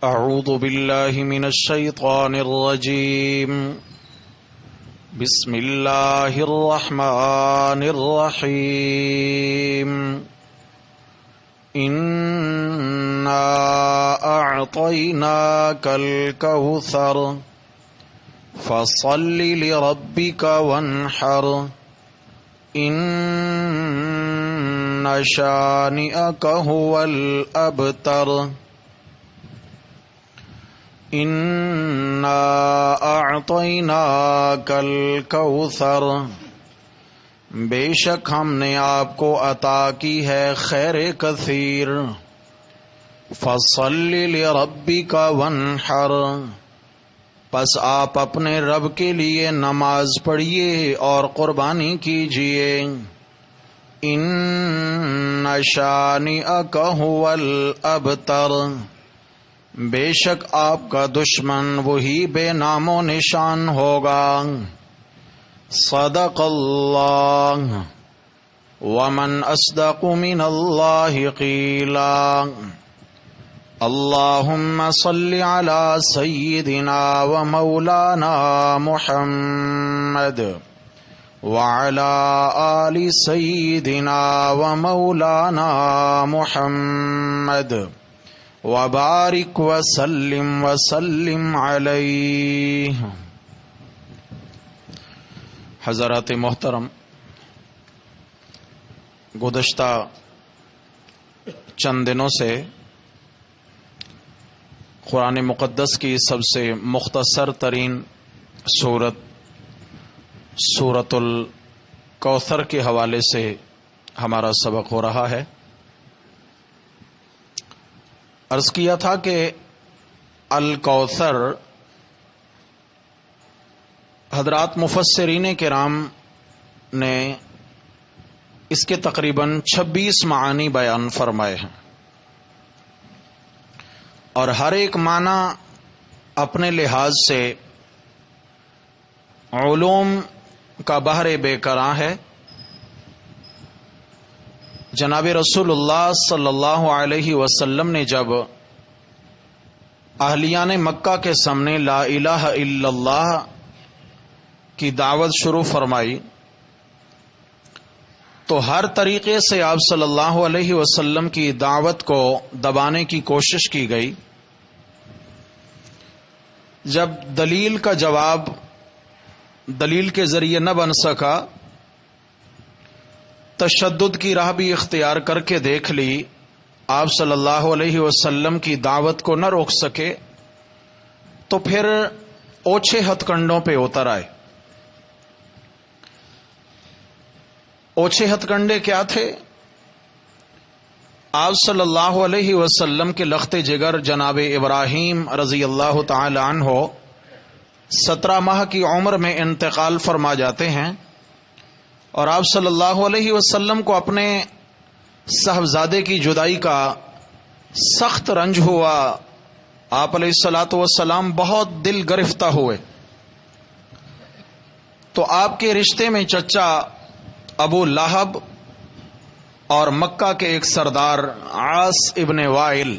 أعوذ بالله من الشيطان الرجيم. بسم الله الرحمن الرحيم. إنا أعطيناك الكوثر فصل لربك وانحر إن شانئك هو الأبتر. إنا أعطيناك الكوثر، بے شک ہم نے آپ کو عطا کی ہے خیر کثیر. فصل لربک وانحر، پس آپ اپنے رب کے لیے نماز پڑھیے اور قربانی کیجیے. ان شانئک هو الابتر، بے شک آپ کا دشمن وہی بے نام و نشان ہوگا. صدق اللہ، ومن اصدق من اللہ قیلا. اللہم صل علی سیدنا و مولانا محمد وعلی آل سیدنا و مولانا محمد وبارک وسلم وسلم علیہ. حضرات محترم، گزشتہ چند دنوں سے قرآن مقدس کی سب سے مختصر ترین سورۃ الکوثر کے حوالے سے ہمارا سبق ہو رہا ہے. عرض کیا تھا کہ الکوثر حضرات مفسرین کرام نے اس کے تقریباً 26 معانی بیان فرمائے ہیں، اور ہر ایک معنی اپنے لحاظ سے علوم کا بحر بے کراں ہے. جناب رسول اللہ صلی اللہ علیہ وسلم نے جب اہلیان مکہ کے سامنے لا الہ الا اللہ کی دعوت شروع فرمائی تو ہر طریقے سے آپ صلی اللہ علیہ وسلم کی دعوت کو دبانے کی کوشش کی گئی. جب دلیل کا جواب دلیل کے ذریعے نہ بن سکا، تشدد کی راہ بھی اختیار کر کے دیکھ لی، آپ صلی اللہ علیہ وسلم کی دعوت کو نہ روک سکے، تو پھر اوچھے ہتھ کنڈوں پہ اتر آئے. اوچھے ہتھ کنڈے کیا تھے؟ آپ صلی اللہ علیہ وسلم کے لخت جگر جناب ابراہیم رضی اللہ تعالی عنہ 17 ماہ کی عمر میں انتقال فرما جاتے ہیں، اور آپ صلی اللہ علیہ وسلم کو اپنے صاحبزادے کی جدائی کا سخت رنج ہوا. آپ علیہ الصلاۃ والسلام بہت دل گرفتہ ہوئے. تو آپ کے رشتے میں چچا ابو لہب اور مکہ کے ایک سردار عاص ابن وائل،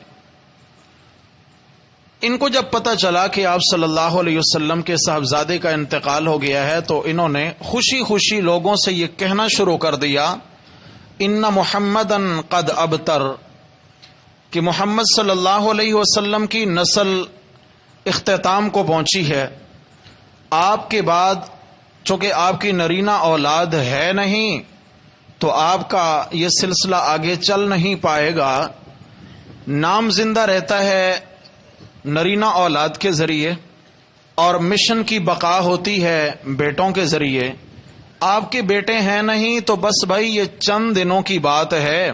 ان کو جب پتہ چلا کہ آپ صلی اللہ علیہ وسلم کے صاحبزادے کا انتقال ہو گیا ہے، تو انہوں نے خوشی خوشی لوگوں سے یہ کہنا شروع کر دیا، ان محمدن قد ابتر، کہ محمد صلی اللہ علیہ وسلم کی نسل اختتام کو پہنچی ہے. آپ کے بعد چونکہ آپ کی نرینہ اولاد ہے نہیں، تو آپ کا یہ سلسلہ آگے چل نہیں پائے گا. نام زندہ رہتا ہے نرینہ اولاد کے ذریعے، اور مشن کی بقا ہوتی ہے بیٹوں کے ذریعے. آپ کے بیٹے ہیں نہیں تو بس بھائی یہ چند دنوں کی بات ہے.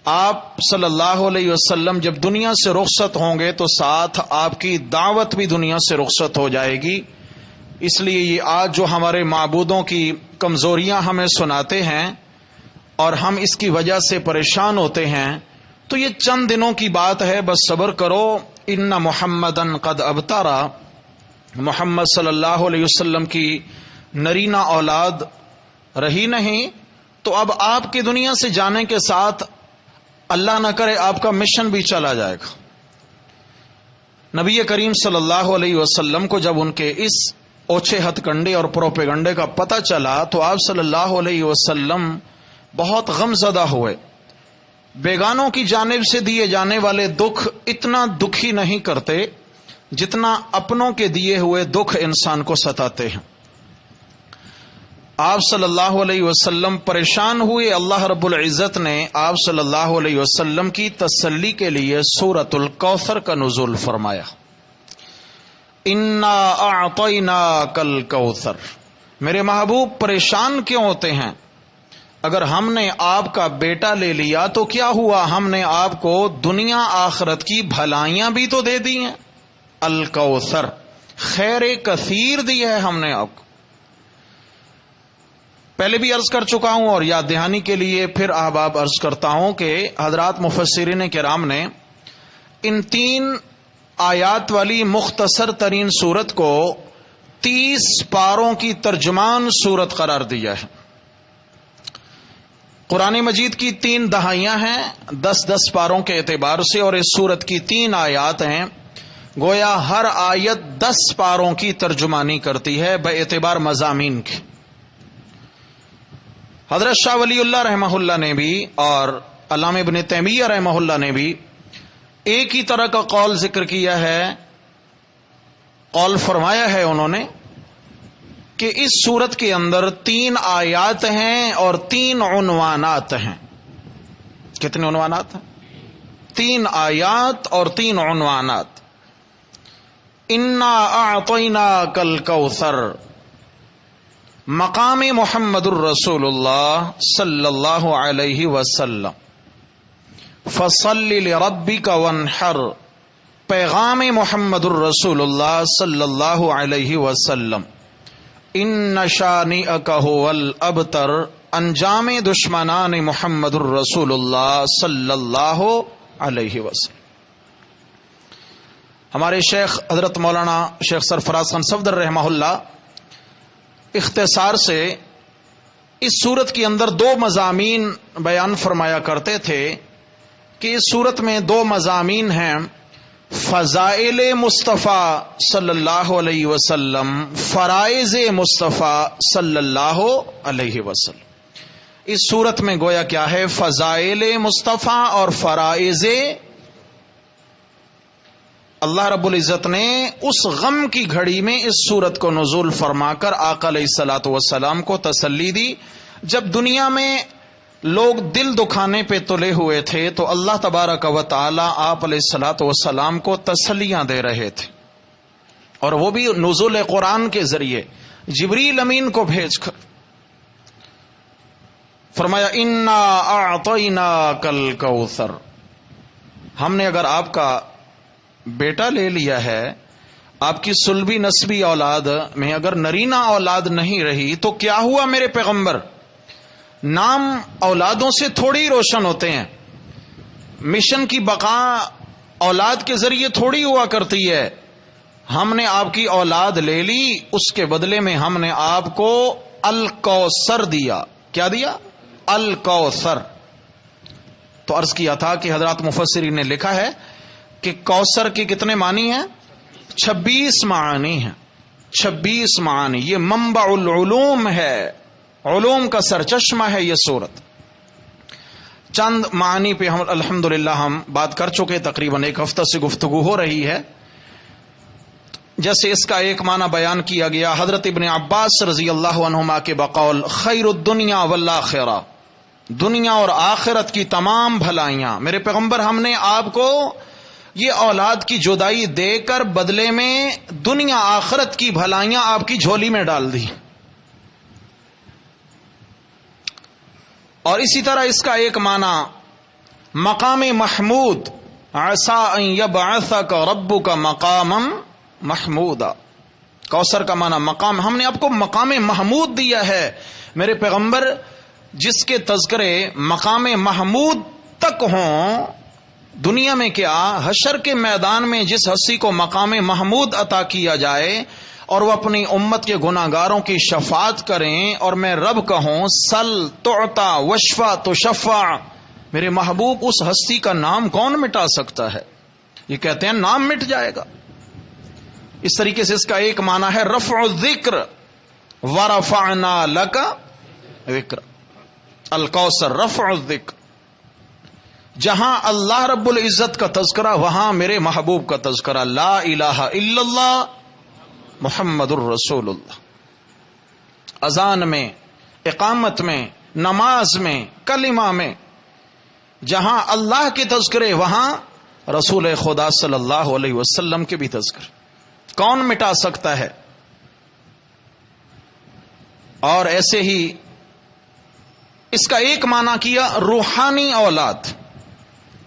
آپ صلی اللہ علیہ وسلم جب دنیا سے رخصت ہوں گے تو ساتھ آپ کی دعوت بھی دنیا سے رخصت ہو جائے گی. اس لیے یہ آج جو ہمارے معبودوں کی کمزوریاں ہمیں سناتے ہیں اور ہم اس کی وجہ سے پریشان ہوتے ہیں، تو یہ چند دنوں کی بات ہے، بس صبر کرو. ان محمدن قد ابترا، محمد صلی اللہ علیہ وسلم کی نرینہ اولاد رہی نہیں، تو اب آپ کی دنیا سے جانے کے ساتھ اللہ نہ کرے آپ کا مشن بھی چلا جائے گا. نبی کریم صلی اللہ علیہ وسلم کو جب ان کے اس اوچھے ہتھ کنڈے اور پروپیگنڈے کا پتہ چلا تو آپ صلی اللہ علیہ وسلم بہت غم زدہ ہوئے. بیگانوں کی جانب سے دیے جانے والے دکھ اتنا دکھی نہیں کرتے جتنا اپنوں کے دیے ہوئے دکھ انسان کو ستاتے ہیں. آپ صلی اللہ علیہ وسلم پریشان ہوئے. اللہ رب العزت نے آپ صلی اللہ علیہ وسلم کی تسلی کے لیے سورۃ الکوثر کا نزول فرمایا. انا اعطیناک الکوثر. میرے محبوب پریشان کیوں ہوتے ہیں؟ اگر ہم نے آپ کا بیٹا لے لیا تو کیا ہوا؟ ہم نے آپ کو دنیا آخرت کی بھلائیاں بھی تو دے دی ہیں. الکوثر خیر کثیر دی ہے ہم نے آپ کو. پہلے بھی عرض کر چکا ہوں اور یاد دہانی کے لیے پھر احباب عرض کرتا ہوں کہ حضرات مفسرین کرام نے ان 3 آیات والی مختصر ترین سورت کو 30 پاروں کی ترجمان سورت قرار دیا ہے. قرآن مجید کی 3 دہائیاں ہیں 10-10 پاروں کے اعتبار سے، اور اس سورت کی 3 آیات ہیں. گویا ہر آیت 10 پاروں کی ترجمانی کرتی ہے بے اعتبار مضامین کی. حضرت شاہ ولی اللہ رحمہ اللہ نے بھی اور علامہ ابن تیمیہ رحمہ اللہ نے بھی ایک ہی طرح کا قول ذکر کیا ہے. قول فرمایا ہے انہوں نے کہ اس سورت کے اندر 3 آیات ہیں اور 3 عنوانات ہیں. کتنے عنوانات ہیں؟ 3 آیات اور 3 عنوانات. انا اعطیناک الکوثر، مقام محمد الرسول اللہ صلی اللہ علیہ وسلم، فصل لربک وانحر، پیغام محمد الرسول اللہ صلی اللہ علیہ وسلم، ان شانئک هو الابتر، انجام دشمنان محمد الرسول اللہ صلی اللہ علیہ وسلم. ہمارے شیخ حضرت مولانا شیخ سرفراز خان صفدر رحمہ اللہ اختصار سے اس صورت کے اندر 2 مضامین بیان فرمایا کرتے تھے کہ اس صورت میں 2 مضامین ہیں: فضائل مصطفیٰ صلی اللہ علیہ وسلم، فرائض مصطفیٰ صلی اللہ علیہ وسلم. اس صورت میں گویا کیا ہے؟ فضائل مصطفیٰ اور فرائض. اللہ رب العزت نے اس غم کی گھڑی میں اس صورت کو نزول فرما کر آقا علیہ الصلوۃ والسلام کو تسلی دی. جب دنیا میں لوگ دل دکھانے پہ تلے ہوئے تھے تو اللہ تبارک و تعالی آپ علیہ الصلوۃ والسلام کو تسلیاں دے رہے تھے، اور وہ بھی نزول قرآن کے ذریعے جبریل امین کو بھیج کر. فرمایا انا اعطیناک الکوثر، ہم نے اگر آپ کا بیٹا لے لیا ہے، آپ کی صلبی نسبی اولاد میں اگر نرینہ اولاد نہیں رہی تو کیا ہوا میرے پیغمبر؟ نام اولادوں سے تھوڑی روشن ہوتے ہیں. مشن کی بقا اولاد کے ذریعے تھوڑی ہوا کرتی ہے. ہم نے آپ کی اولاد لے لی، اس کے بدلے میں ہم نے آپ کو الکوثر دیا. کیا دیا؟ الکوثر. تو عرض کیا تھا کہ حضرات مفسرین نے لکھا ہے کہ کوثر کے کتنے معنی ہیں؟ 26 معانی ہیں. 26 معانی. یہ منبع العلوم ہے، علوم کا سرچشمہ ہے یہ سورت. چند معانی پہ ہم الحمدللہ ہم بات کر چکے، تقریباً 1 ہفتہ سے گفتگو ہو رہی ہے. جیسے اس کا ایک معنی بیان کیا گیا حضرت ابن عباس رضی اللہ عنہما کے بقول خیر الدنیا والآخرہ، دنیا اور آخرت کی تمام بھلائیاں میرے پیغمبر ہم نے آپ کو یہ اولاد کی جدائی دے کر بدلے میں دنیا آخرت کی بھلائیاں آپ کی جھولی میں ڈال دی. اور اسی طرح اس کا ایک معنی مقام محمود، عسى ان يبعثك ربك مقاما محمودا. کوثر کا معنی مقام، ہم نے آپ کو مقام محمود دیا ہے میرے پیغمبر، جس کے تذکرے مقام محمود تک ہوں. دنیا میں کیا، حشر کے میدان میں جس ہستی کو مقام محمود عطا کیا جائے اور وہ اپنی امت کے گناہگاروں کی شفاعت کریں اور میں رب کہوں سل تعطا وشفا تشفع، میرے محبوب اس ہستی کا نام کون مٹا سکتا ہے؟ یہ کہتے ہیں نام مٹ جائے گا. اس طریقے سے اس کا ایک معنی ہے رفع الذکر، ورفعنا لک ذکر، الکوثر رفع الذکر، جہاں اللہ رب العزت کا تذکرہ وہاں میرے محبوب کا تذکرہ، لا الہ الا اللہ محمد الرسول اللہ، اذان میں، اقامت میں، نماز میں، کلمہ میں، جہاں اللہ کے تذکرے وہاں رسول خدا صلی اللہ علیہ وسلم کے بھی تذکرے، کون مٹا سکتا ہے؟ اور ایسے ہی اس کا ایک معنی کیا روحانی اولاد۔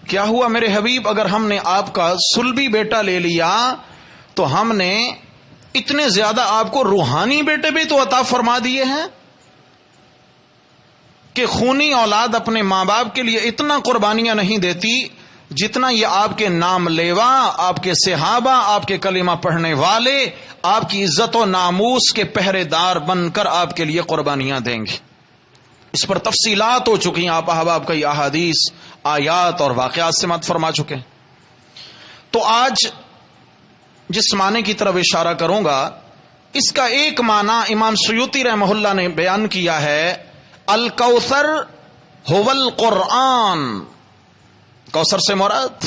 کیا ہوا میرے حبیب، اگر ہم نے آپ کا صلبی بیٹا لے لیا تو ہم نے اتنے زیادہ آپ کو روحانی بیٹے بھی تو عطا فرما دیے ہیں کہ خونی اولاد اپنے ماں باپ کے لیے اتنا قربانیاں نہیں دیتی جتنا یہ آپ کے نام لیوا، آپ کے صحابہ، آپ کے کلمہ پڑھنے والے آپ کی عزت و ناموس کے پہرے دار بن کر آپ کے لیے قربانیاں دیں گے۔ اس پر تفصیلات ہو چکی ہیں، آپ احباب کئی احادیث، آیات اور واقعات سے مت فرما چکے ہیں۔ تو آج جس معنی کی طرف اشارہ کروں گا، اس کا ایک معنی امام سیوطی رحمہ اللہ نے بیان کیا ہے، الکوثر هو القرآن، کوثر سے مراد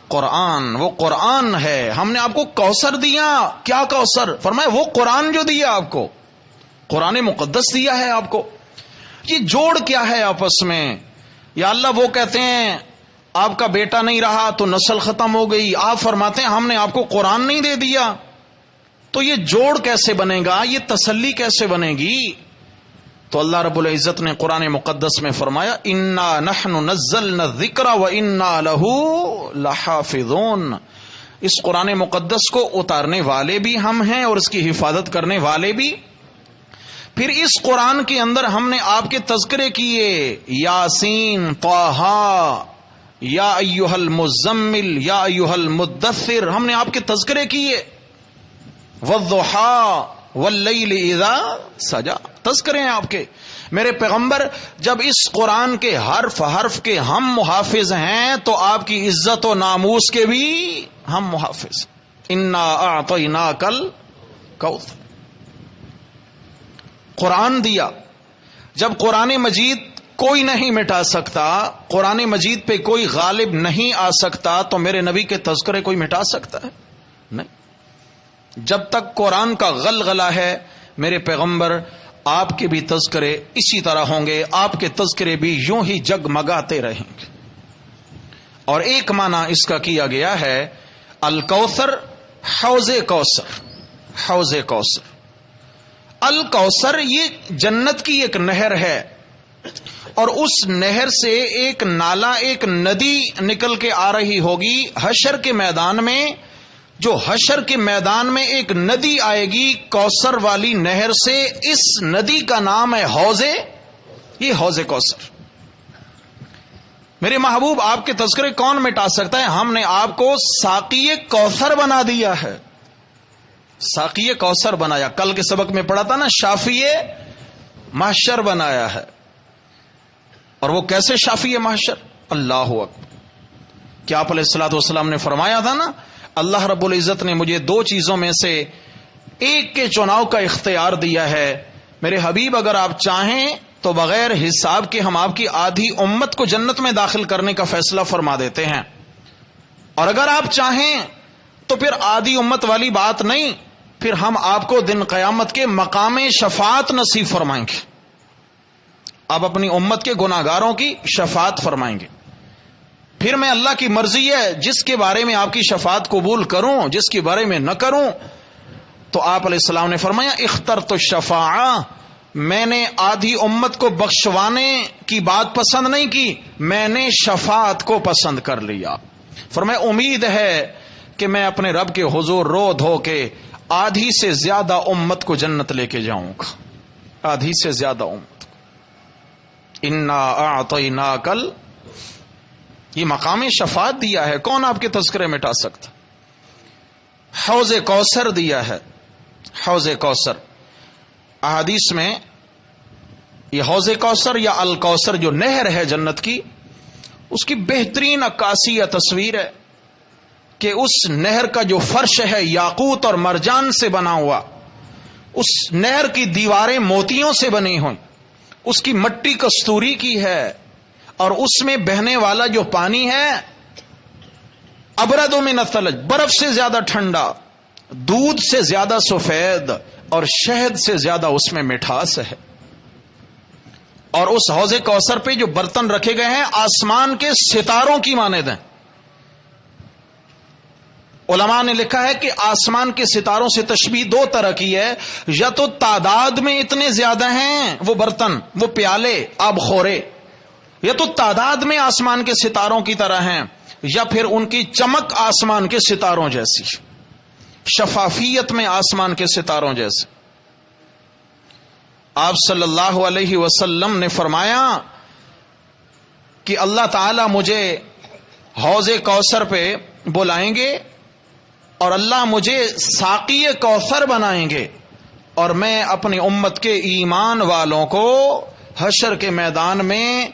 قرآن، وہ قرآن ہے، ہم نے آپ کو کوثر دیا۔ کیا کوثر؟ فرمایا وہ قرآن جو دیا آپ کو، قرآن مقدس دیا ہے آپ کو۔ یہ جوڑ کیا ہے آپس میں؟ یا اللہ وہ کہتے ہیں آپ کا بیٹا نہیں رہا تو نسل ختم ہو گئی، آپ فرماتے ہیں ہم نے آپ کو قرآن نہیں دے دیا، تو یہ جوڑ کیسے بنے گا؟ یہ تسلی کیسے بنے گی؟ تو اللہ رب العزت نے قرآن مقدس میں فرمایا انا نحن نزلنا الذکر وانا لہ لحافظون، اس قرآن مقدس کو اتارنے والے بھی ہم ہیں اور اس کی حفاظت کرنے والے بھی۔ پھر اس قرآن کے اندر ہم نے آپ کے تذکرے کیے، یاسین، طٰہٰ، یا ایھا المزمل، یا ایھا المدثر، ہم نے آپ کے تذکرے کیے، والضحیٰ واللیل اذا سجا، تذکرے ہیں آپ کے۔ میرے پیغمبر جب اس قرآن کے حرف حرف کے ہم محافظ ہیں تو آپ کی عزت و ناموس کے بھی ہم محافظ۔ انا اعطیناک الکوثر، قرآن دیا۔ جب قرآن مجید کوئی نہیں مٹا سکتا، قرآن مجید پہ کوئی غالب نہیں آ سکتا، تو میرے نبی کے تذکرے کوئی مٹا سکتا ہے؟ نہیں۔ جب تک قرآن کا غلغلہ ہے میرے پیغمبر آپ کے بھی تذکرے اسی طرح ہوں گے، آپ کے تذکرے بھی یوں ہی جگمگاتے رہیں گے۔ اور ایک معنی اس کا کیا گیا ہے الکوثر، حوض کوثر، حوض کوثر۔ الکوثر یہ جنت کی ایک نہر ہے، اور اس نہر سے ایک نالا، ایک ندی نکل کے آ رہی ہوگی حشر کے میدان میں۔ جو حشر کے میدان میں ایک ندی آئے گی کوثر والی نہر سے، اس ندی کا نام ہے حوض، یہ حوض کوثر۔ میرے محبوب آپ کے تذکرے کون مٹا سکتا ہے؟ ہم نے آپ کو ساقی کوثر بنا دیا ہے، ساقی کوثر بنایا۔ کل کے سبق میں پڑھا تھا نا، شافی محشر بنایا ہے۔ اور وہ کیسے شافی محشر؟ اللہ اکبر! کیا آپ علیہ الصلوۃ والسلام نے فرمایا تھا نا، اللہ رب العزت نے مجھے دو چیزوں میں سے ایک کے چناؤ کا اختیار دیا ہے۔ میرے حبیب اگر آپ چاہیں تو بغیر حساب کے ہم آپ کی آدھی امت کو جنت میں داخل کرنے کا فیصلہ فرما دیتے ہیں، اور اگر آپ چاہیں تو پھر آدھی امت والی بات نہیں، پھر ہم آپ کو دن قیامت کے مقام شفاعت نصیب فرمائیں گے۔ آپ اپنی امت کے گناہگاروں کی شفاعت فرمائیں گے۔ پھر میں اللہ کی مرضی ہے جس کے بارے میں آپ کی شفاعت قبول کروں، جس کے بارے میں نہ کروں۔ تو آپ علیہ السلام نے فرمایا اخترت الشفاعہ، میں نے آدھی امت کو بخشوانے کی بات پسند نہیں کی، میں نے شفاعت کو پسند کر لیا۔ فرمایا امید ہے کہ میں اپنے رب کے حضور رو دھو کے آدھی سے زیادہ امت کو جنت لے کے جاؤں گا، آدھی سے زیادہ امت کو۔ انا اعطیناک، یہ مقام شفاعت دیا ہے، کون آپ کے تذکرے مٹا سکتا؟ حوض کوثر دیا ہے، حوض کوثر۔ احادیث میں یہ حوض کوثر یا الکوثر جو نہر ہے جنت کی، اس کی بہترین عکاسی یا تصویر ہے کہ اس نہر کا جو فرش ہے یاقوت اور مرجان سے بنا ہوا، اس نہر کی دیواریں موتیوں سے بنی ہوئی، اس کی مٹی کستوری کی ہے، اور اس میں بہنے والا جو پانی ہے ابرد من الثلج، برف سے زیادہ ٹھنڈا، دودھ سے زیادہ سفید، اور شہد سے زیادہ اس میں مٹھاس ہے۔ اور اس حوض کوثر پہ جو برتن رکھے گئے ہیں آسمان کے ستاروں کی مانند ہیں۔ علماء نے لکھا ہے کہ آسمان کے ستاروں سے تشبیہ دو طرح کی ہے، یا تو تعداد میں اتنے زیادہ ہیں وہ برتن، وہ پیالے، آب خورے، یا تو تعداد میں آسمان کے ستاروں کی طرح ہیں، یا پھر ان کی چمک آسمان کے ستاروں جیسی، شفافیت میں آسمان کے ستاروں جیسے۔ آپ صلی اللہ علیہ وسلم نے فرمایا کہ اللہ تعالی مجھے حوض کوثر پہ بلائیں گے اور اللہ مجھے ساقی کوثر بنائیں گے، اور میں اپنی امت کے ایمان والوں کو حشر کے میدان میں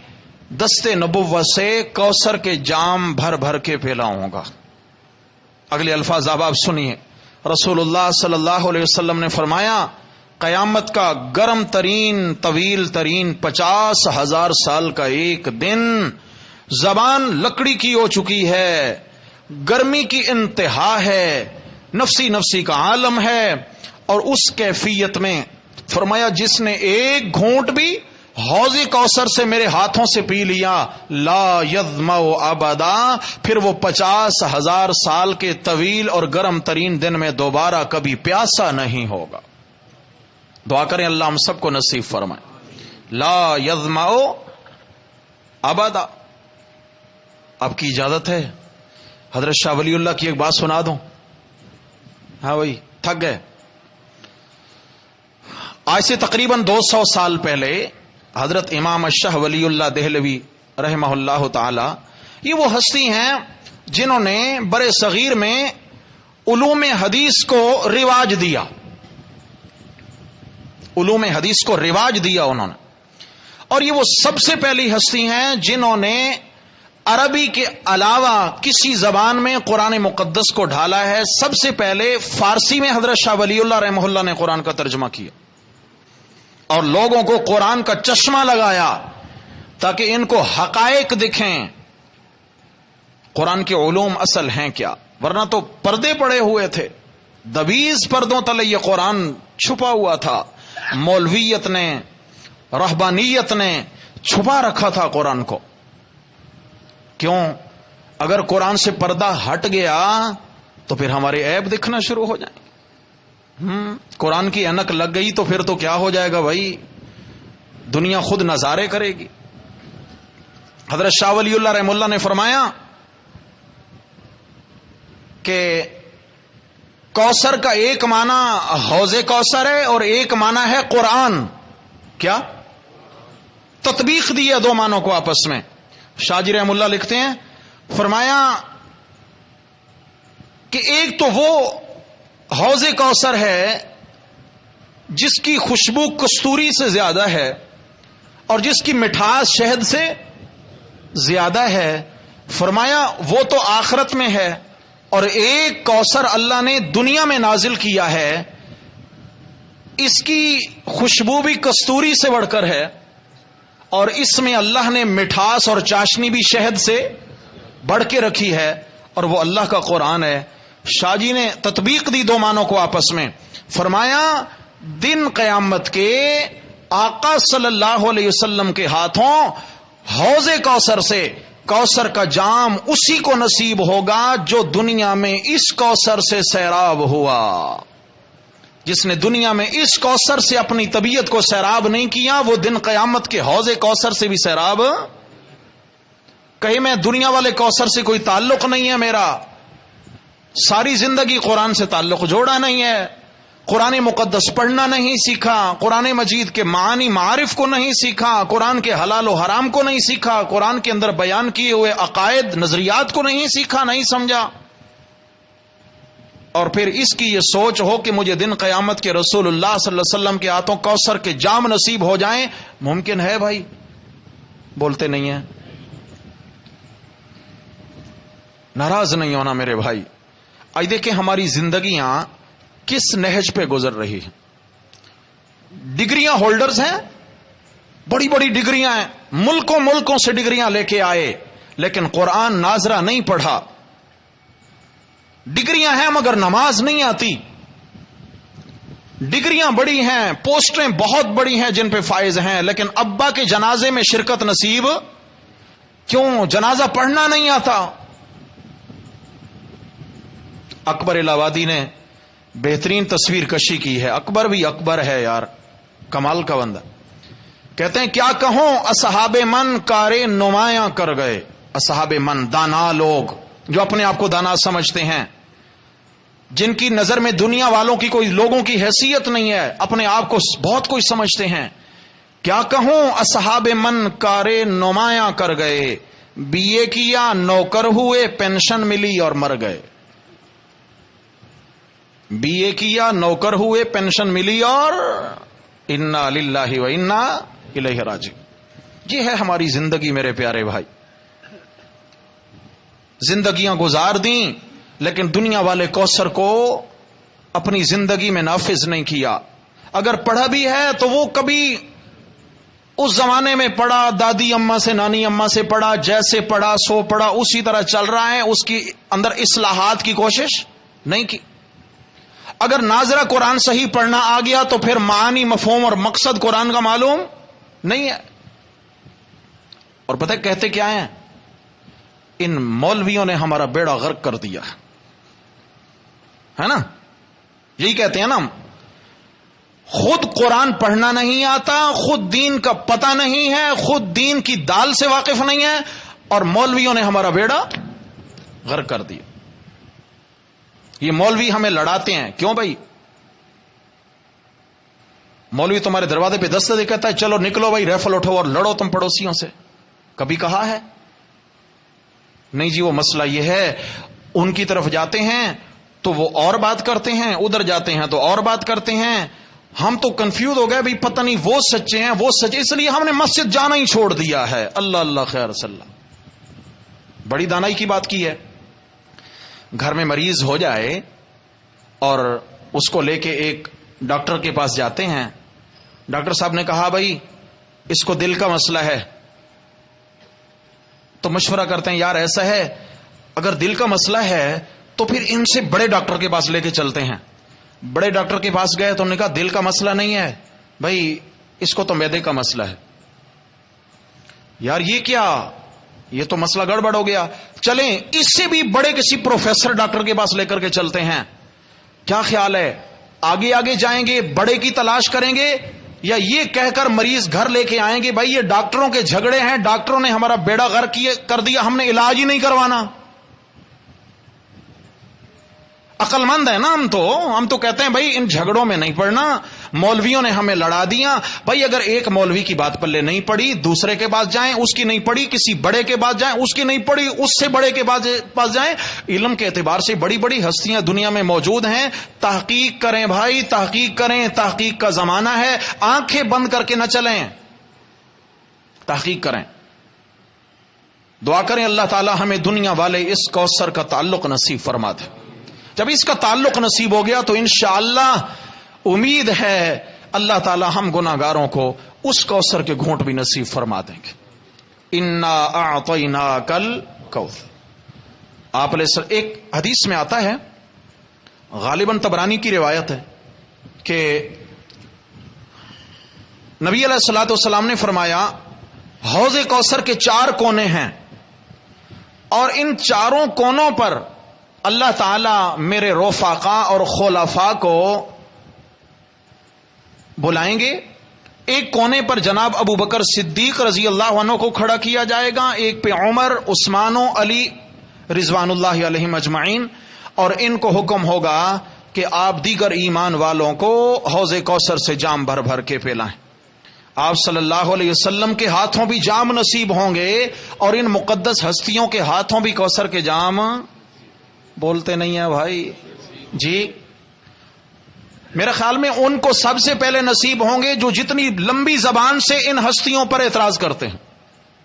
دست نبوت سے کوثر کے جام بھر بھر کے پلاؤں گا۔ اگلے الفاظ اب آپ سنیے، رسول اللہ صلی اللہ علیہ وسلم نے فرمایا قیامت کا گرم ترین طویل ترین 50,000 سال کا ایک دن، زبان لکڑی کی ہو چکی ہے، گرمی کی انتہا ہے، نفسی نفسی کا عالم ہے، اور اس کیفیت میں فرمایا جس نے ایک گھونٹ بھی حوض کوثر سے میرے ہاتھوں سے پی لیا لا یظمأ ابدا، پھر وہ 50,000 سال کے طویل اور گرم ترین دن میں دوبارہ کبھی پیاسا نہیں ہوگا۔ دعا کریں اللہ ہم سب کو نصیب فرمائے۔ لا یظمأ ابدا۔ آپ کی اجازت ہے حضرت شاہ ولی اللہ کی ایک بات سنا دوں؟ ہاں بھائی تھک گئے؟ آج سے تقریباً 200 سال پہلے حضرت امام شاہ ولی اللہ دہلوی رحمہ اللہ تعالی، یہ وہ ہستی ہیں جنہوں نے برے صغیر میں علوم حدیث کو رواج دیا، علوم حدیث کو رواج دیا انہوں نے، اور یہ وہ سب سے پہلی ہستی ہیں جنہوں نے عربی کے علاوہ کسی زبان میں قرآن مقدس کو ڈھالا ہے۔ سب سے پہلے فارسی میں حضرت شاہ ولی اللہ رحمہ اللہ نے قرآن کا ترجمہ کیا اور لوگوں کو قرآن کا چشمہ لگایا تاکہ ان کو حقائق دکھیں، قرآن کے علوم اصل ہیں کیا، ورنہ تو پردے پڑے ہوئے تھے، دبیز پردوں تلے یہ قرآن چھپا ہوا تھا، مولویت نے رہبانیت نے چھپا رکھا تھا قرآن کو۔ کیوں؟ اگر قرآن سے پردہ ہٹ گیا تو پھر ہمارے عیب دکھنا شروع ہو جائیں گے۔ قرآن کی اینک لگ گئی تو پھر تو کیا ہو جائے گا بھائی، دنیا خود نظارے کرے گی۔ حضرت شاہ ولی اللہ رحمہ اللہ نے فرمایا کہ کوثر کا ایک معنی حوض کوثر ہے اور ایک معنی ہے قرآن۔ کیا؟ تطبیق دی ہے دو معنوں کو آپس میں۔ شاہ جی رحم اللہ لکھتے ہیں، فرمایا کہ ایک تو وہ حوض کوثر ہے جس کی خوشبو کستوری سے زیادہ ہے اور جس کی مٹھاس شہد سے زیادہ ہے، فرمایا وہ تو آخرت میں ہے، اور ایک کوثر اللہ نے دنیا میں نازل کیا ہے، اس کی خوشبو بھی کستوری سے بڑھ کر ہے، اور اس میں اللہ نے مٹھاس اور چاشنی بھی شہد سے بڑھ کے رکھی ہے، اور وہ اللہ کا قرآن ہے۔ شاہ جی نے تطبیق دی دو معنوں کو آپس میں، فرمایا دن قیامت کے آقا صلی اللہ علیہ وسلم کے ہاتھوں حوض کوثر سے کوثر کا جام اسی کو نصیب ہوگا جو دنیا میں اس کوثر سے سیراب ہوا۔ جس نے دنیا میں اس کوثر سے اپنی طبیعت کو سیراب نہیں کیا وہ دن قیامت کے حوض کوثر سے بھی سیراب۔ کہیں میں دنیا والے کوثر سے کوئی تعلق نہیں ہے میرا، ساری زندگی قرآن سے تعلق جوڑا نہیں ہے، قرآن مقدس پڑھنا نہیں سیکھا، قرآن مجید کے معانی معارف کو نہیں سیکھا، قرآن کے حلال و حرام کو نہیں سیکھا، قرآن کے اندر بیان کیے ہوئے عقائد نظریات کو نہیں سیکھا، نہیں سمجھا، اور پھر اس کی یہ سوچ ہو کہ مجھے دن قیامت کے رسول اللہ صلی اللہ علیہ وسلم کے ہاتھوں کوثر کے جام نصیب ہو جائیں، ممکن ہے بھائی؟ بولتے نہیں ہیں۔ ناراض نہیں ہونا میرے بھائی. آج دیکھیں ہماری زندگیاں کس نہج پہ گزر رہی ہیں. ڈگریاں ہولڈرز ہیں, بڑی بڑی ڈگریاں ہیں, ملکوں سے ڈگریاں لے کے آئے, لیکن قرآن ناظرہ نہیں پڑھا. ڈگریاں ہیں مگر نماز نہیں آتی. ڈگریاں بڑی ہیں, پوسٹیں بہت بڑی ہیں جن پہ فائز ہیں, لیکن ابا کے جنازے میں شرکت نصیب کیوں؟ جنازہ پڑھنا نہیں آتا. اکبر الہ آبادی نے بہترین تصویر کشی کی ہے. اکبر بھی اکبر ہے یار, کمال کا بندہ. کہتے ہیں کیا کہوں اصحاب من کارے نمایاں کر گئے. اصحاب من, دانا لوگ جو اپنے آپ کو دانا سمجھتے ہیں, جن کی نظر میں دنیا والوں کی کوئی لوگوں کی حیثیت نہیں ہے, اپنے آپ کو بہت کوئی سمجھتے ہیں. کیا کہوں اصحاب من کارے نمایاں کر گئے, بی اے کیا نوکر ہوئے پینشن ملی اور مر گئے. بی اے کیا نوکر ہوئے پینشن ملی اور انا للہ و انا الیہ راجعون. یہ ہے ہماری زندگی میرے پیارے بھائی. زندگیاں گزار دیں لیکن دنیا والے کوثر کو اپنی زندگی میں نافذ نہیں کیا. اگر پڑھا بھی ہے تو وہ کبھی اس زمانے میں پڑھا, دادی اماں سے نانی اماں سے پڑھا, جیسے پڑھا سو پڑھا, اسی طرح چل رہا ہے, اس کی اندر اصلاحات کی کوشش نہیں کی. اگر ناظرہ قرآن صحیح پڑھنا آ گیا تو پھر معانی مفہوم اور مقصد قرآن کا معلوم نہیں ہے. اور پتہ کہتے کیا ہیں, ان مولویوں نے ہمارا بیڑا غرق کر دیا ہے نا. یہی کہتے ہیں نا, خود قرآن پڑھنا نہیں آتا, خود دین کا پتہ نہیں ہے, خود دین کی دال سے واقف نہیں ہے, اور مولویوں نے ہمارا بیڑا غرق کر دیا. یہ مولوی ہمیں لڑاتے ہیں. کیوں بھائی؟ مولوی تمہارے دروازے پہ دستک دے کہتا ہے چلو نکلو بھائی, ریفل اٹھو اور لڑو تم پڑوسیوں سے. کبھی کہا ہے؟ نہیں جی. وہ مسئلہ یہ ہے, ان کی طرف جاتے ہیں تو وہ اور بات کرتے ہیں, ادھر جاتے ہیں تو اور بات کرتے ہیں. ہم تو کنفیوز ہو گئے بھائی, پتہ نہیں وہ سچے ہیں وہ سچے, اس لیے ہم نے مسجد جانا ہی چھوڑ دیا ہے. اللہ اللہ خیر صلی اللہ. بڑی دانائی کی بات کی ہے. گھر میں مریض ہو جائے اور اس کو لے کے ایک ڈاکٹر کے پاس جاتے ہیں. ڈاکٹر صاحب نے کہا بھائی اس کو دل کا مسئلہ ہے. تو مشورہ کرتے ہیں یار ایسا ہے, اگر دل کا مسئلہ ہے تو پھر ان سے بڑے ڈاکٹر کے پاس لے کے چلتے ہیں. بڑے ڈاکٹر کے پاس گئے تو انہوں نے کہا دل کا مسئلہ نہیں ہے بھائی, اس کو تو معدے کا مسئلہ ہے. یار یہ کیا, یہ تو مسئلہ گڑبڑ ہو گیا. چلیں اس سے بھی بڑے کسی پروفیسر ڈاکٹر کے پاس لے کر کے چلتے ہیں. کیا خیال ہے, آگے آگے جائیں گے, بڑے کی تلاش کریں گے, یا یہ کہہ کر مریض گھر لے کے آئیں گے بھائی یہ ڈاکٹروں کے جھگڑے ہیں, ڈاکٹروں نے ہمارا بیڑا غرق کر دیا, ہم نے علاج ہی نہیں کروانا. عقل مند ہے نا ہم تو کہتے ہیں بھائی ان جھگڑوں میں نہیں پڑنا, مولویوں نے ہمیں لڑا دیا. بھائی اگر ایک مولوی کی بات پلے نہیں پڑی, دوسرے کے پاس جائیں, اس کی نہیں پڑی, کسی بڑے کے پاس جائیں, اس کی نہیں پڑی, اس سے بڑے کے پاس جائیں. علم کے اعتبار سے بڑی بڑی ہستیاں دنیا میں موجود ہیں. تحقیق کریں بھائی, تحقیق کریں, تحقیق کا زمانہ ہے, آنکھیں بند کر کے نہ چلیں, تحقیق کریں. دعا کریں اللہ تعالی ہمیں دنیا والے اس کوثر کا تعلق نصیب فرما دے. جب اس کا تعلق نصیب ہو گیا تو انشاءاللہ امید ہے اللہ تعالی ہم گناہگاروں کو اس کوثر کے گھونٹ بھی نصیب فرما دیں گے. انا اعطیناک الکوثر. آپ علیہ ایک حدیث میں آتا ہے, غالباً طبرانی کی روایت ہے, کہ نبی علیہ الصلوۃ والسلام نے فرمایا حوض کوثر کے 4 کونے ہیں, اور ان چاروں کونوں پر اللہ تعالی میرے رفقا اور خلفاء کو بلائیں گے. ایک کونے پر جناب ابو بکر صدیق رضی اللہ عنہ کو کھڑا کیا جائے گا, ایک پہ عمر, عثمان و علی رضوان اللہ علیہم اجمعین, اور ان کو حکم ہوگا کہ آپ دیگر ایمان والوں کو حوض کوثر سے جام بھر بھر کے پلائیں. آپ صلی اللہ علیہ وسلم کے ہاتھوں بھی جام نصیب ہوں گے, اور ان مقدس ہستیوں کے ہاتھوں بھی کوثر کے جام. بولتے نہیں ہیں بھائی جی. میرے خیال میں ان کو سب سے پہلے نصیب ہوں گے جو جتنی لمبی زبان سے ان ہستیوں پر اعتراض کرتے ہیں,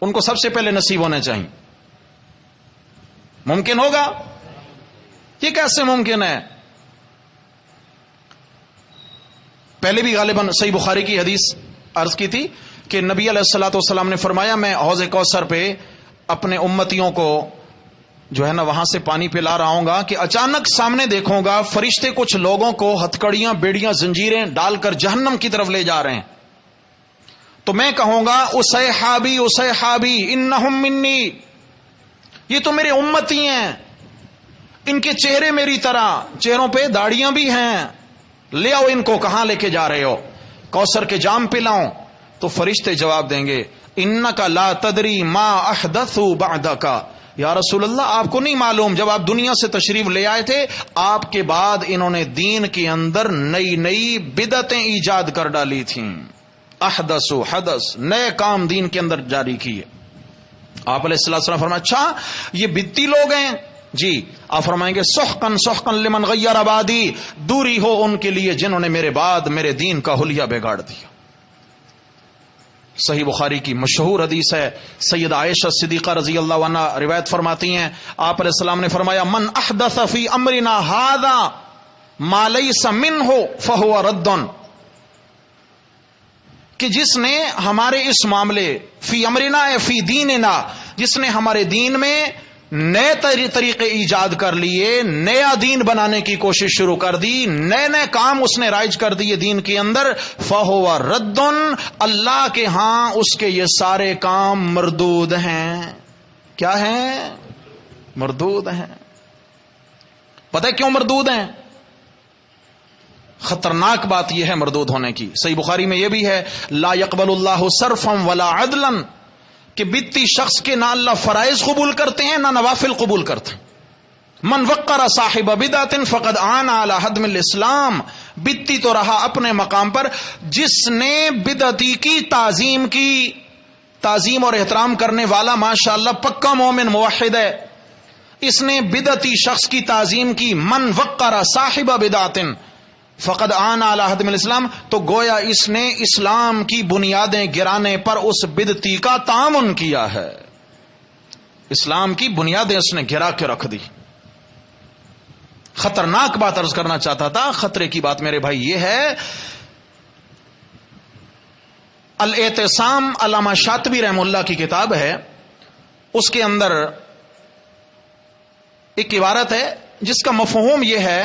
ان کو سب سے پہلے نصیب ہونے چاہیے. ممکن ہوگا؟ یہ کیسے ممکن ہے؟ پہلے بھی غالباً صحیح بخاری کی حدیث عرض کی تھی کہ نبی علیہ الصلوۃ والسلام نے فرمایا میں حوض کوثر پہ اپنے امتیوں کو جو ہے نا وہاں سے پانی پلا رہا ہوں گا کہ اچانک سامنے دیکھوں گا فرشتے کچھ لوگوں کو ہتھکڑیاں بیڑیاں زنجیریں ڈال کر جہنم کی طرف لے جا رہے ہیں. تو میں کہوں گا اسیحابی اسیحابی انہم منی، یہ تو میرے امتی ہیں، ان کے چہرے میری طرح، چہروں پہ داڑیاں بھی ہیں، لے آؤ ان کو. کہاں لے کے جا رہے ہو؟ کوثر کے جام پلاؤں. تو فرشتے جواب دیں گے انک لا تدری ما احدثوا بعدک، یا رسول اللہ آپ کو نہیں معلوم جب آپ دنیا سے تشریف لے آئے تھے آپ کے بعد انہوں نے دین کے اندر نئی نئی بدعتیں ایجاد کر ڈالی تھیں. احدثوا، حدث، نئے کام دین کے اندر جاری کیے. آپ علیہ السلام فرمایا اچھا یہ بدتی لوگ ہیں؟ جی. آپ فرمائیں گے سحقن سحقن لمن غیر بعدی، دوری ہو ان کے لیے جنہوں نے میرے بعد میرے دین کا حلیہ بگاڑ دیا. صحیح بخاری کی مشہور حدیث ہے، سیدہ عائشہ صدیقہ رضی اللہ عنہا روایت فرماتی ہیں آپ علیہ السلام نے فرمایا من احدث فی امرنا ھذا ما لیس منہ فہو رد، کہ جس نے ہمارے اس معاملے فی امرنا فی دیننا، جس نے ہمارے دین میں نئے طریقے ایجاد کر لیے، نیا دین بنانے کی کوشش شروع کر دی، نئے نئے کام اس نے رائج کر دیے دین کے اندر، فَهُوَ رَدٌّ، اللہ کے ہاں اس کے یہ سارے کام مردود ہیں. کیا ہیں؟ مردود ہیں. پتہ ہے کیوں مردود ہیں؟ خطرناک بات یہ ہے مردود ہونے کی. صحیح بخاری میں یہ بھی ہے لا يقبل اللہ صرفا ولا عدلا، کہ بدتی شخص کے نہ اللہ فرائض قبول کرتے ہیں نہ نوافل قبول کرتے ہیں. من وقر صاحب بدعت فقد عان علی حدم الاسلام، بدتی تو رہا اپنے مقام پر، جس نے بدعتی کی تعظیم اور احترام کرنے والا ماشاءاللہ پکا مومن موحد ہے، اس نے بدعتی شخص کی تعظیم کی. من وقر صاحب بدعت فقد عان علی حدم الاسلام، تو گویا اس نے اسلام کی بنیادیں گرانے پر اس بدعتی کا تعاون کیا ہے. اسلام کی بنیادیں اس نے گرا کے رکھ دی. خطرناک بات عرض کرنا چاہتا تھا. خطرے کی بات میرے بھائی یہ ہے، الاعتصام علامہ شاطبی رحمہ اللہ کی کتاب ہے، اس کے اندر ایک عبارت ہے جس کا مفہوم یہ ہے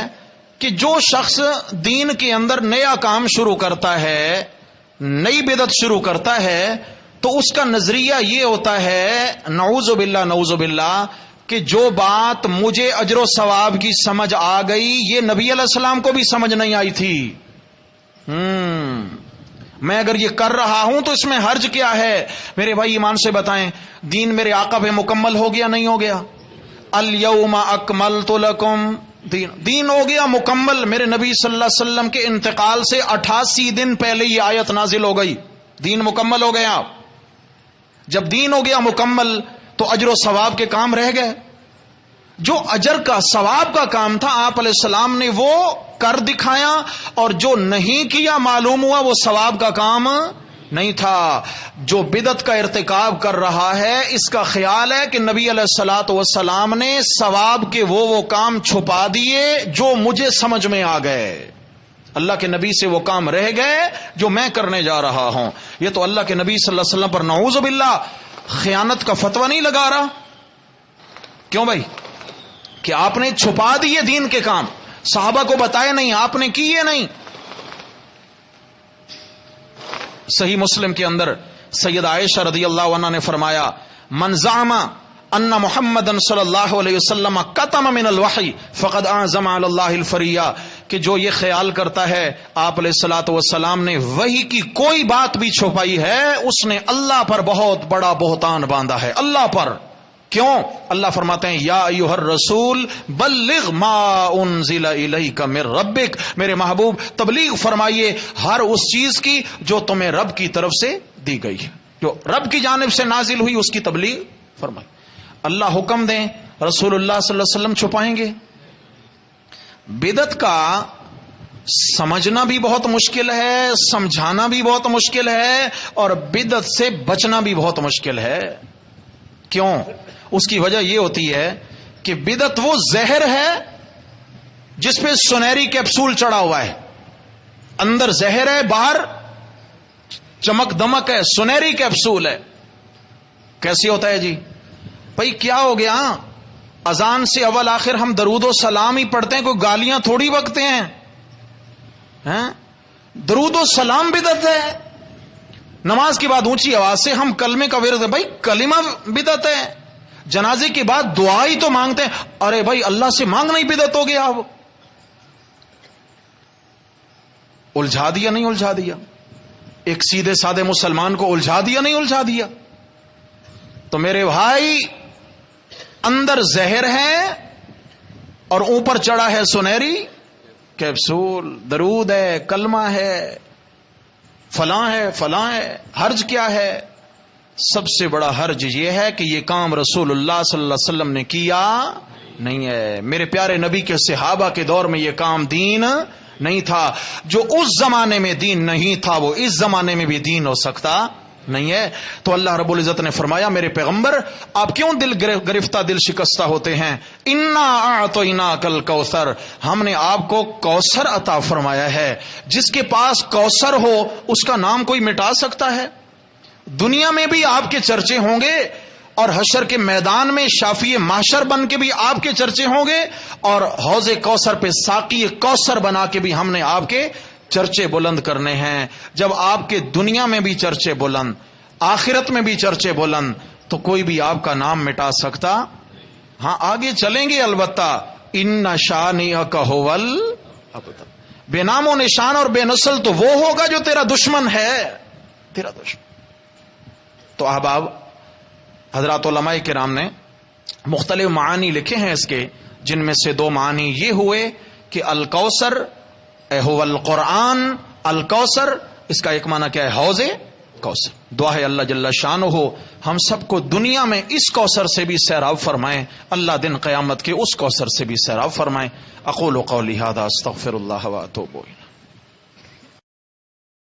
کہ جو شخص دین کے اندر نیا کام شروع کرتا ہے، نئی بدعت شروع کرتا ہے، تو اس کا نظریہ یہ ہوتا ہے نعوذ باللہ کہ جو بات مجھے اجر و ثواب کی سمجھ آ گئی یہ نبی علیہ السلام کو بھی سمجھ نہیں آئی تھی. میں اگر یہ کر رہا ہوں تو اس میں حرج کیا ہے؟ میرے بھائی ایمان سے بتائیں دین میرے آقا پہ مکمل ہو گیا نہیں ہو گیا؟ الیوم اکملت لکم، دین ہو گیا مکمل. میرے نبی صلی اللہ علیہ وسلم کے انتقال سے 88 دن پہلے یہ آیت نازل ہو گئی، دین مکمل ہو گیا. جب دین ہو گیا مکمل تو اجر و ثواب کے کام رہ گئے. جو اجر کا ثواب کا کام تھا آپ علیہ السلام نے وہ کر دکھایا، اور جو نہیں کیا معلوم ہوا وہ ثواب کا کام نہیں تھا. جو بدعت کا ارتکاب کر رہا ہے اس کا خیال ہے کہ نبی علیہ الصلوۃ والسلام نے ثواب کے وہ کام چھپا دیے جو مجھے سمجھ میں آ گئے، اللہ کے نبی سے وہ کام رہ گئے جو میں کرنے جا رہا ہوں. یہ تو اللہ کے نبی صلی اللہ علیہ وسلم پر نعوذ باللہ خیانت کا فتویٰ نہیں لگا رہا. کیوں بھائی؟ کہ آپ نے چھپا دیے دین کے کام، صحابہ کو بتائے نہیں، آپ نے کیے نہیں. صحیح مسلم کے اندر سیدہ عائشہ رضی اللہ عنہا نے فرمایا من زعم ان محمد صلی اللہ علیہ وسلم کتم من الوحی فقد اعظم علی اللہ الفریہ، کہ جو یہ خیال کرتا ہے آپ علیہ الصلوۃ والسلام نے وحی کی کوئی بات بھی چھپائی ہے اس نے اللہ پر بہت بڑا بہتان باندھا ہے. اللہ پر. کیوں؟ اللہ فرماتے ہیں یا ایھا الرسول بلغ ما انزل الیک من ربک، میرے محبوب تبلیغ فرمائیے ہر اس چیز کی جو تمہیں رب کی طرف سے دی گئی ہے، جو رب کی جانب سے نازل ہوئی اس کی تبلیغ فرمائی. اللہ حکم دیں رسول اللہ صلی اللہ علیہ وسلم چھپائیں گے؟ بدعت کا سمجھنا بھی بہت مشکل ہے، سمجھانا بھی بہت مشکل ہے، اور بدعت سے بچنا بھی بہت مشکل ہے. کیوں؟ اس کی وجہ یہ ہوتی ہے کہ بدعت وہ زہر ہے جس پہ سنہری کیپسول چڑھا ہوا ہے. اندر زہر ہے، باہر چمک دمک ہے، سنہری کیپسول ہے. کیسے ہوتا ہے جی؟ بھائی کیا ہو گیا؟ اذان سے اول آخر ہم درود و سلام ہی پڑھتے ہیں، کوئی گالیاں تھوڑی بکتے ہیں. درود و سلام بدعت ہے. نماز کے بعد اونچی آواز سے ہم کلمے کا ورد ہے. بھائی کلمہ بدعت ہے. جنازے کے بعد دعا ہی تو مانگتے ہیں. ارے بھائی اللہ سے مانگنا ہی بدعت ہو گیا. اب الجھا دیا نہیں الجھا دیا؟ ایک سیدھے سادے مسلمان کو الجھا دیا نہیں الجھا دیا؟ تو میرے بھائی اندر زہر ہے اور اوپر چڑھا ہے سنہری کیپسول. درود ہے، کلمہ ہے، فلاں ہے فلاں ہے. حرج کیا ہے؟ سب سے بڑا حرج یہ ہے کہ یہ کام رسول اللہ صلی اللہ علیہ وسلم نے کیا نہیں ہے. میرے پیارے نبی کے صحابہ کے دور میں یہ کام دین نہیں تھا. جو اس زمانے میں دین نہیں تھا وہ اس زمانے میں بھی دین ہو سکتا نہیں ہے. تو اللہ رب العزت نے فرمایا میرے پیغمبر آپ کیوں دل گرفتہ، دل شکستہ ہوتے ہیں؟ انا اعطیناک الکوثر، ہم نے آپ کو کوثر عطا فرمایا ہے. جس کے پاس کوثر ہو اس کا نام کوئی مٹا سکتا ہے؟ دنیا میں بھی آپ کے چرچے ہوں گے اور حشر کے میدان میں شافی محشر بن کے بھی آپ کے چرچے ہوں گے، اور حوض کوثر پہ ساقی کوثر بنا کے بھی ہم نے آپ کے چرچے بلند کرنے ہیں. جب آپ کے دنیا میں بھی چرچے بلند، آخرت میں بھی چرچے بلند، تو کوئی بھی آپ کا نام مٹا سکتا؟ ہاں آگے چلیں گے البتہ. ان شانئک ھول ابتر، بے نام و نشان اور بے نسل تو وہ ہوگا جو تیرا دشمن ہے، تیرا دشمن. تو احباب حضرات علماء کرام نے مختلف معانی لکھے ہیں اس کے، جن میں سے دو معنی یہ ہوئے کہ الکوثر هو القرآن، الکوثر اس کا ایک معنی کیا ہے؟ حوض کوثر. دعا ہے اللہ جل شانہ ہم سب کو دنیا میں اس کوثر سے بھی سیراب فرمائیں، اللہ دن قیامت کے اس کوثر سے بھی سیراب فرمائیں. اقول قولی ھذا استغفر اللہ واتوب الیہ.